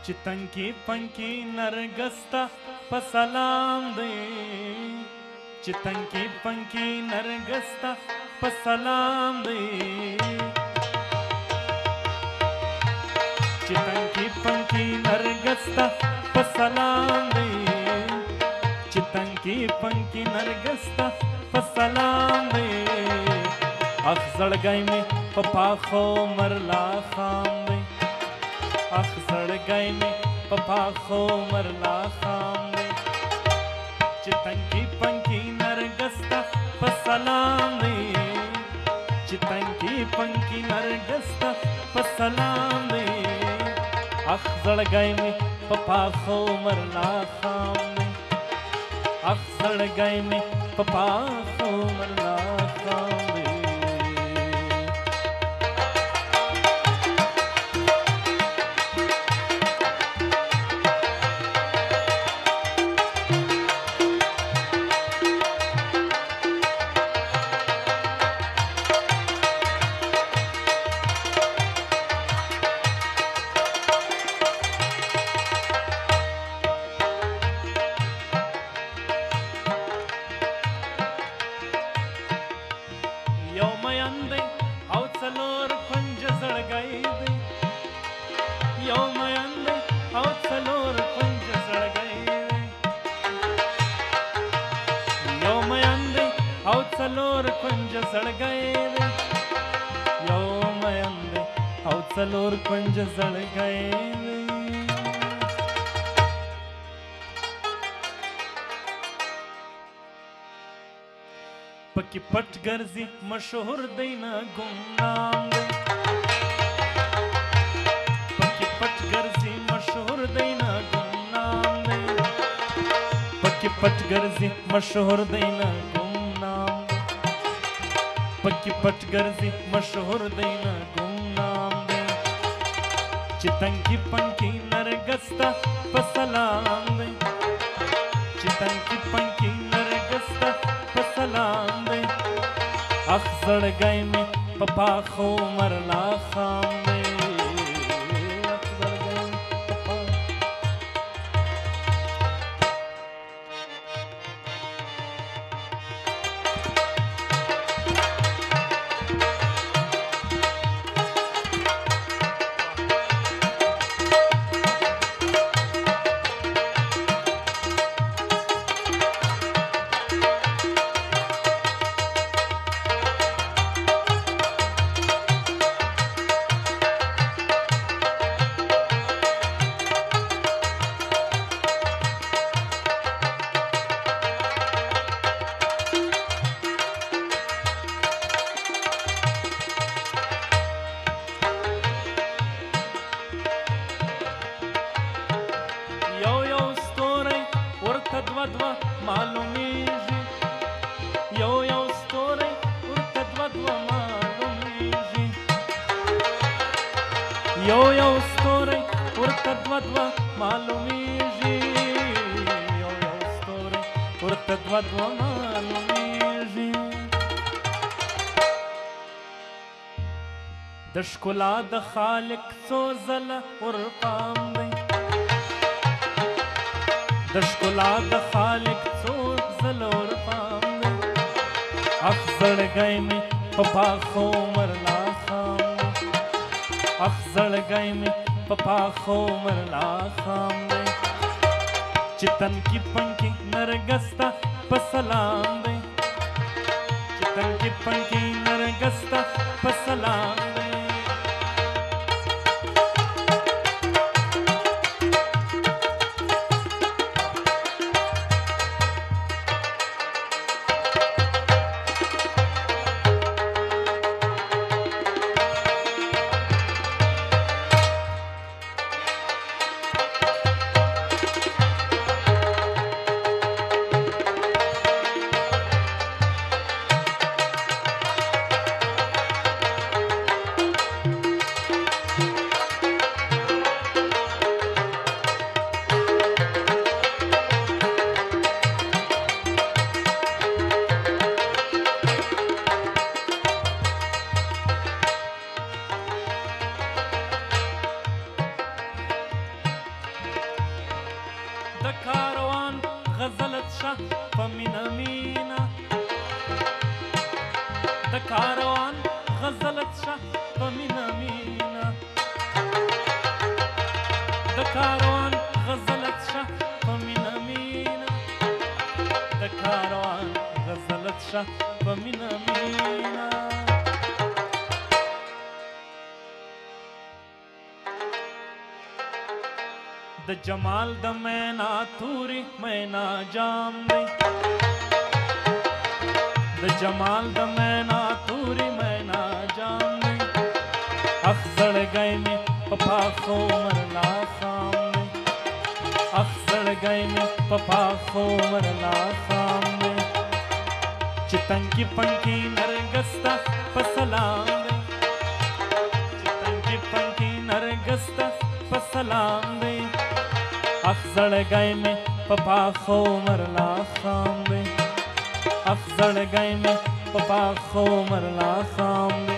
चितंकी पंकी नरगस्ता पसलाम दे चितंकी पंकी नरगस्ता पसलाम दे चितंकी पंकी नरगस्ता पसलाम दे चितंकी पंकी नरगस्ता पसलाम दे अख जड़गाई में पपा खो मरला खाम दे अख जड़गाई में पपा खो मरला खाम दे चितंकी पंकी नरगस्ता पसलाम दे चितंकी पंकी नरगस्ता पसलाम दे अख जड़गाई में पपा खो मरला खाम दे अख जड़गाई में पपा खो मरला खाम दे सलोर कुंज सड़ गए रे यो मयंदे औ सलोर कुंज सड़ गए रे पक्की पट गर्जी मशहूर देना गुमनाम दे पक्की पट गर्जी मशहूर देना गुमनाम दे पक्की पट गर्जी मशहूर देना पक्की पट गर्जी मशहूर देना गुमनाम दे चितंकी पंकी नरगस्ता पसलाम दे चितंकी पंकी नरगस्ता पसलाम दे अख जड़गाई में पपा खो मरला खाम दे अख जड़गाई में पपा dva malumiži jo ustore urte dva malumiži jo ustore urte dva malumiži jo ustore urte dva malumiži د ښکلا د خالق څو ځله ورپام دی د ښکلا د خالق څو ځله ورپام دی اخ زړګی مې په پاخو مرلا خام دی اخ زړګی مې په پاخو مرلا خام دی چې تنکي پنکي نرګسته په سلام دی چې تنکي پنکي نرګسته په سلام دی د کاروان غزلت شه په مینا مینا د کاروان غزلت شه په مینا مینا د کاروان غزلت شه په مینا مینا د کاروان غزلت شه په مینا مینا د جمال د مینا توري مینا جام دی د جمال د مینا توري مینا جام دی اخ زړګی مې په پاخو مرلا خام دی اخ زړګی مې په پاخو مرلا خام دی چې تنګي پنکي نرګستا په سلام دی چې تنګي پنکي نرګستا په سلام دی اخ زړګی مې په پاخو مرلا خام دی اخ زړګی مې په پاخو مرلا خام دی